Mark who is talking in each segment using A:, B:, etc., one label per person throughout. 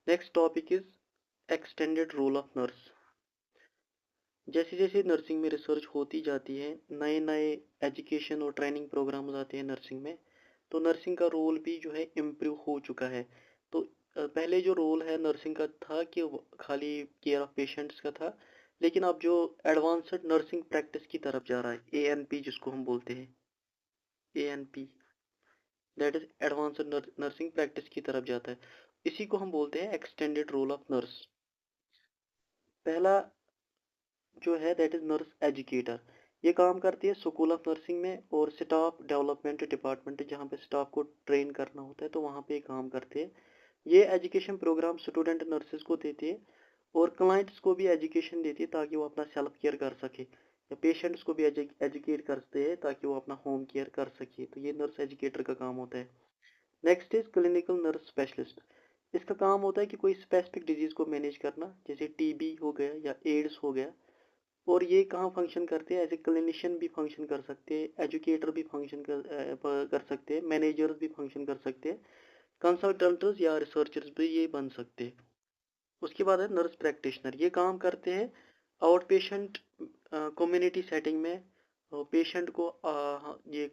A: Next topic is extended role of nurse. जैसे जैसे nursing में रिसर्च होती जाती है, नए नए एजुकेशन और ट्रेनिंग प्रोग्राम्स आते हैं नर्सिंग में, तो नर्सिंग का रोल भी जो है इम्प्रूव हो चुका है। तो पहले जो रोल है नर्सिंग का था कि वो खाली केयर ऑफ पेशेंट्स का था, लेकिन अब जो एडवांस्ड नर्सिंग प्रैक्टिस की तरफ जा रहा है, ANP जिसको हम बोलते हैं, ANP that is advanced nursing practice की तरफ जाता है। इसी को हम बोलते हैं एक्सटेंडेड रोल ऑफ नर्स। पहला जो है दैट इज नर्स एजुकेटर। ये काम करती है स्कूल ऑफ नर्सिंग में और स्टाफ डेवलपमेंट डिपार्टमेंट, जहाँ पे स्टाफ को ट्रेन करना होता है तो वहाँ पे काम करते हैं। ये एजुकेशन प्रोग्राम स्टूडेंट नर्सेज को देती है और क्लाइंट्स को भी एजुकेशन देती है ताकि वो अपना सेल्फ केयर कर सके, या पेशेंट्स को भी एजुकेट करते हैं ताकि वो अपना होम केयर कर सके। तो ये नर्स एजुकेटर का काम होता है। Next is clinical nurse specialist. इसका काम होता है कि कोई स्पेसिफिक डिजीज को मैनेज करना, जैसे TB हो गया या एड्स हो गया। और ये कहाँ फंक्शन करते हैं, एज ए क्लिनिशियन भी फंक्शन कर सकते हैं, एजुकेटर भी फंक्शन कर सकते हैं, मैनेजर्स भी फंक्शन कर सकते हैं, कंसल्टेंट्स या रिसर्चर्स भी ये बन सकते हैं। उसके बाद है नर्स प्रैक्टिशनर। ये काम करते हैं आउट पेशेंट कम्युनिटी सेटिंग में। पेशेंट को ये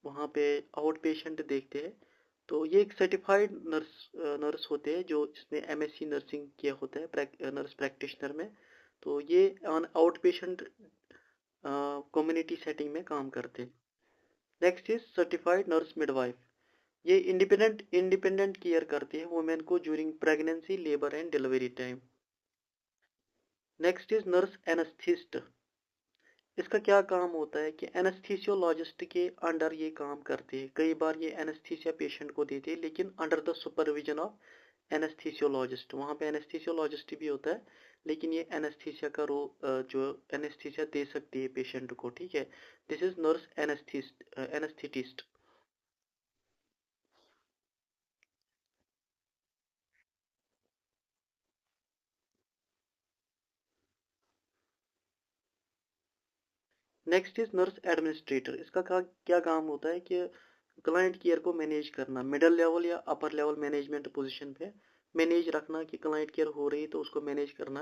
A: वहाँ पे आउट पेशेंट देखते हैं। तो ये एक सर्टिफाइड नर्स होते हैं जो जिसने MSc नर्सिंग किया होता है नर्स प्रैक्टिशनर में। तो ये on out patient community setting में काम करते हैं। Next is certified nurse midwife. ये इंडिपेंडेंट केयर करते हैं वुमेन को during pregnancy, labour and delivery time. Next is nurse anaesthetist. इसका क्या काम होता है कि एनेस्थीसियोलॉजिस्ट के अंडर ये काम करते हैं। कई बार ये एनेस्थीसिया पेशेंट को देते हैं लेकिन under the supervision of anaesthesiologist. वहाँ पे एनेस्थीसियोलॉजिस्ट भी होता है, लेकिन ये एनेस्थीसिया का जो एनेस्थीसिया दे सकती है पेशेंट को, ठीक है। This is nurse anaesthetist. Next is nurse administrator. इसका क्या काम होता है कि क्लाइंट केयर को मैनेज करना, मिडिल लेवल या अपर लेवल मैनेजमेंट पोजीशन पे मैनेज रखना कि क्लाइंट केयर हो रही तो उसको मैनेज करना।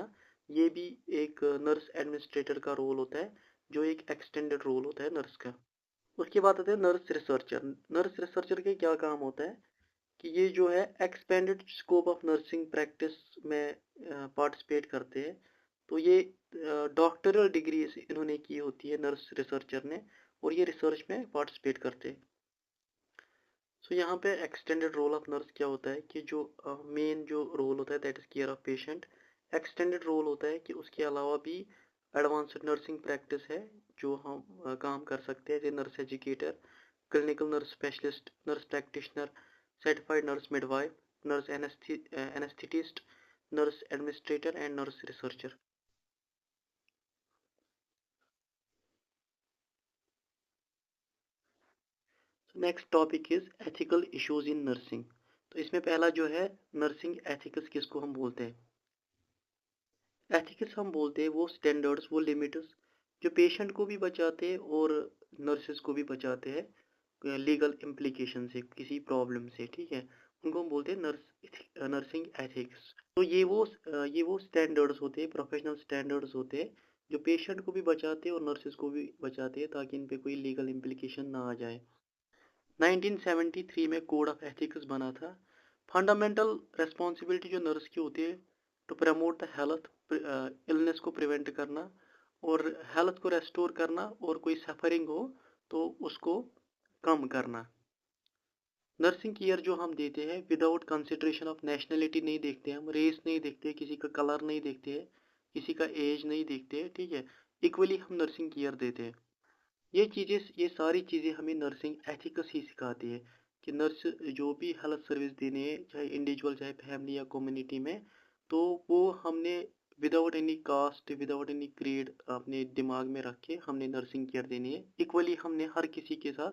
A: ये भी एक नर्स एडमिनिस्ट्रेटर का रोल होता है, जो एक एक्सटेंडेड रोल होता है नर्स का। उसके बाद आते हैं नर्स रिसर्चर। नर्स रिसर्चर के क्या काम होता है कि ये जो है expanded scope of nursing practice में पार्टिसिपेट करते हैं। तो ये डॉक्टरल डिग्री इन्होंने की होती है नर्स रिसर्चर ने, और ये रिसर्च में पार्टिसिपेट करते हैं। सो यहाँ पे एक्सटेंडेड रोल ऑफ नर्स क्या होता है कि जो मेन जो रोल होता है that is care of patient. Extended role होता है कि उसके अलावा भी एडवांस्ड नर्सिंग प्रैक्टिस है जो हम काम कर सकते हैं, जैसे nurse educator, clinical nurse specialist, nurse practitioner, certified nurse midwife, nurse anaesthetist, nurse administrator and nurse researcher. Next topic is ethical issues in nursing. तो इसमें पहला जो है नर्सिंग एथिक्स किसको हम बोलते हैं। एथिक्स हम बोलते हैं वो स्टैंडर्ड्स, वो लिमिट्स जो पेशेंट को भी बचाते हैं और नर्सेज को भी बचाते हैं लीगल इम्प्लीकेशन से, किसी प्रॉब्लम से, ठीक है। उनको हम बोलते हैं नर्सिंग एथिक्स। तो ये वो स्टैंडर्ड्स होते हैं, प्रोफेशनल स्टैंडर्ड्स होते हैं जो पेशेंट को भी बचाते हैं और नर्सेज को भी बचाते हैं ताकि इन पे कोई लीगल इम्प्लीकेशन ना आ जाए। 1973 में कोड ऑफ एथिक्स बना था। फंडामेंटल रेस्पॉन्सिबिलिटी जो नर्स की होती है to promote the health, illness को प्रिवेंट करना और हेल्थ को रेस्टोर करना, और कोई सफरिंग हो तो उसको कम करना। नर्सिंग केयर जो हम देते हैं विदाउट कंसिडरेशन ऑफ नेशनलिटी नहीं देखते, हम रेस नहीं देखते, किसी का कलर नहीं देखते हैं, किसी का एज नहीं देखते, ठीक है। इक्वली हम नर्सिंग केयर देते हैं। ये सारी चीज़ें हमें नर्सिंग एथिक्स ही सिखाती है कि नर्स जो भी हेल्थ सर्विस देनी है, चाहे इंडिविजुअल चाहे फैमिली या कम्युनिटी में, तो वो हमने without any caste, without any creed अपने दिमाग में रख के हमने नर्सिंग केयर देनी है। इक्वली हमने हर किसी के साथ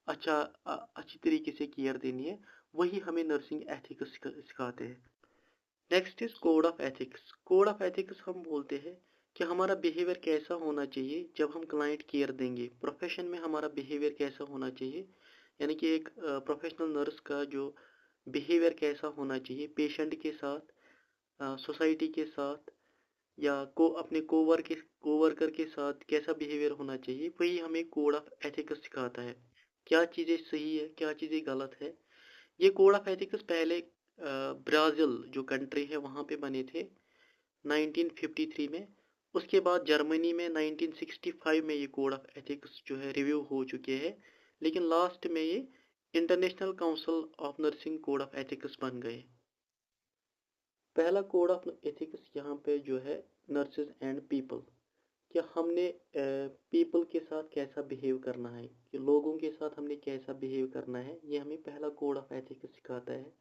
A: अच्छी तरीके से केयर देनी है। वही हमें नर्सिंग एथिक्स सिखाते हैं। Next is code of ethics. Code of ethics हम बोलते हैं कि हमारा बिहेवियर कैसा होना चाहिए जब हम क्लाइंट केयर देंगे, प्रोफेशन में हमारा बिहेवियर कैसा होना चाहिए, यानी कि एक प्रोफेशनल नर्स का जो बिहेवियर कैसा होना चाहिए पेशेंट के साथ, सोसाइटी के साथ या अपने कोवर्कर के साथ कैसा बिहेवियर होना चाहिए, वही हमें कोड ऑफ एथिक्स सिखाता है। क्या चीज़ें सही है, क्या चीज़ें गलत है। ये कोड ऑफ एथिक्स पहले ब्राज़ील जो कंट्री है वहाँ पे बने थे 1953 में। उसके बाद जर्मनी में 1965 में ये कोड ऑफ एथिक्स जो है रिव्यू हो चुके हैं, लेकिन लास्ट में ये international council of nursing code of ethics बन गए। पहला कोड ऑफ एथिक्स यहाँ पे जो है नर्सेज एंड पीपल, कि हमने पीपल के साथ कैसा बिहेव करना है, कि लोगों के साथ हमने कैसा बिहेव करना है, ये हमें पहला कोड ऑफ एथिक्स सिखाता है।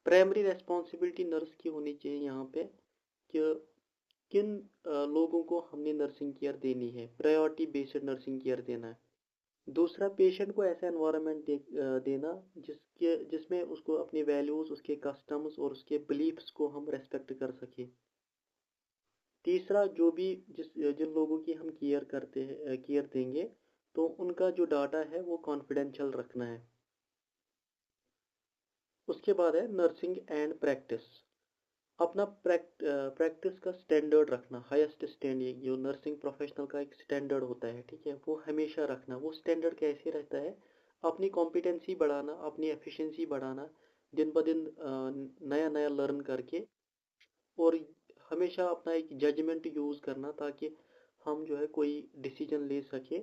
A: प्राइमरी रेस्पॉन्सिबिलिटी नर्स की होनी चाहिए यहाँ पे, कि किन लोगों को हमने नर्सिंग केयर देनी है, प्रायोरिटी बेस्ड नर्सिंग केयर देना है। दूसरा, पेशेंट को ऐसा एनवायरनमेंट देना जिसमें उसको अपनी वैल्यूज़, उसके कस्टम्स और उसके बिलीफ्स को हम रेस्पेक्ट कर सके। तीसरा, जो भी जिन लोगों की हम केयर देंगे, तो उनका जो डाटा है वो कॉन्फिडेंशियल रखना है। उसके बाद है नर्सिंग एंड प्रैक्टिस। अपना प्रैक्टिस का स्टैंडर्ड रखना, हाईएस्ट स्टैंडर्ड, जो नर्सिंग प्रोफेशनल का एक स्टैंडर्ड होता है, ठीक है, वो हमेशा रखना। वो स्टैंडर्ड कैसे रहता है, अपनी कॉम्पिटेंसी बढ़ाना, अपनी एफिशिएंसी बढ़ाना, दिन ब दिन नया नया लर्न करके, और हमेशा अपना एक जजमेंट यूज़ करना ताकि हम जो है कोई डिसीजन ले सके।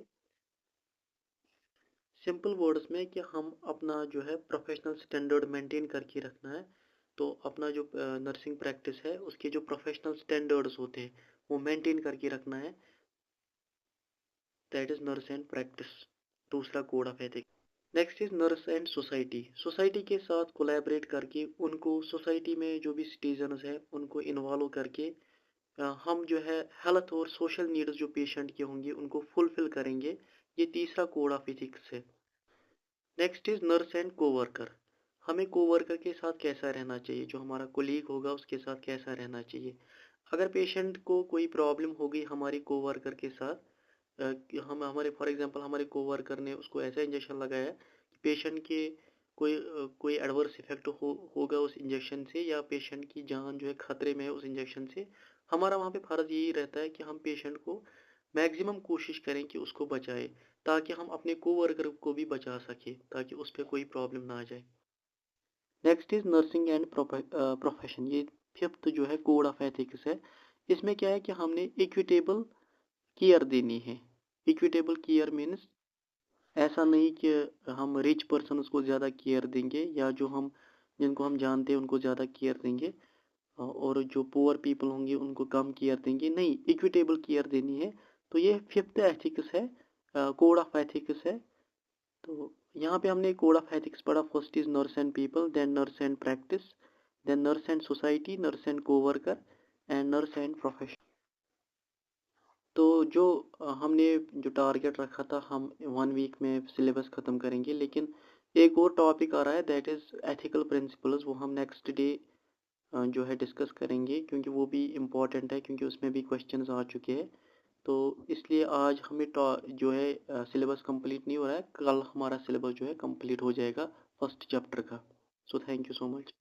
A: सिंपल वर्ड्स में कि हम अपना जो है प्रोफेशनल स्टैंडर्ड मेंटेन करके रखना है। तो अपना जो नर्सिंग प्रैक्टिस है उसके जो प्रोफेशनल स्टैंडर्ड्स होते हैं वो मेंटेन करके रखना है। That is nurse and practice, दूसरा code of ethics. Next is nurse and society. Society के साथ कोलैबोरेट करके उनको, सोसाइटी में जो भी सिटीजन्स हैं उनको इन्वॉल्व करके हम जो है हेल्थ और सोशल नीड्स जो पेशेंट के होंगे उनको फुलफिल करेंगे। ये तीसरा कोड ऑफ एथिक्स है। Next is nurse and co-worker. हमें कोवर्कर के साथ कैसा रहना चाहिए, जो हमारा कोलीग होगा उसके साथ कैसा रहना चाहिए। अगर पेशेंट को कोई प्रॉब्लम होगी हमारे कोवर्कर के साथ, कि हम हमारे फॉर एग्जांपल हमारे कोवर्कर ने उसको ऐसा इंजेक्शन लगाया कि पेशेंट के कोई एडवर्स इफेक्ट होगा उस इंजेक्शन से, या पेशेंट की जान जो है खतरे में है उस इंजेक्शन से, हमारा वहाँ पे फ़र्ज़ यही रहता है कि हम पेशेंट को मैक्सिमम कोशिश करें कि उसको बचाए, ताकि हम अपने कोवर्कर को भी बचा सके, ताकि उस पर कोई प्रॉब्लम ना आ जाए। Next is nursing and profession. ये फिफ्थ जो है कोड ऑफ एथिक्स है। इसमें क्या है कि हमने इक्विटेबल केयर देनी है। इक्विटेबल केयर मीन्स ऐसा नहीं कि हम रिच पर्सन को ज़्यादा केयर देंगे, या जिनको हम जानते हैं उनको ज़्यादा केयर देंगे, और जो पुअर पीपल होंगे उनको कम केयर देंगे। नहीं, इक्विटेबल केयर देनी है। तो ये फिफ्थ एथिक्स है, कोड ऑफ एथिक्स है। तो यहाँ पे हमने कोड ऑफ एथिक्स पढ़ा। First is nurse and people, then nurse and practice, then nurse and society, nurse and coworker, and nurse and profession. तो जो हमने जो टारगेट रखा था, हम 1 वीक में सिलेबस ख़त्म करेंगे, लेकिन एक और टॉपिक आ रहा है, दैट इज़ एथिकल प्रिंसिपल्स। वो हम नेक्स्ट डे जो है डिस्कस करेंगे, क्योंकि वो भी इम्पॉर्टेंट है, क्योंकि उसमें भी क्वेश्चंस आ चुके हैं। तो इसलिए आज हमें जो है सिलेबस कंप्लीट नहीं हो रहा है, कल हमारा सिलेबस जो है कंप्लीट हो जाएगा फर्स्ट चैप्टर का। So thank you so much.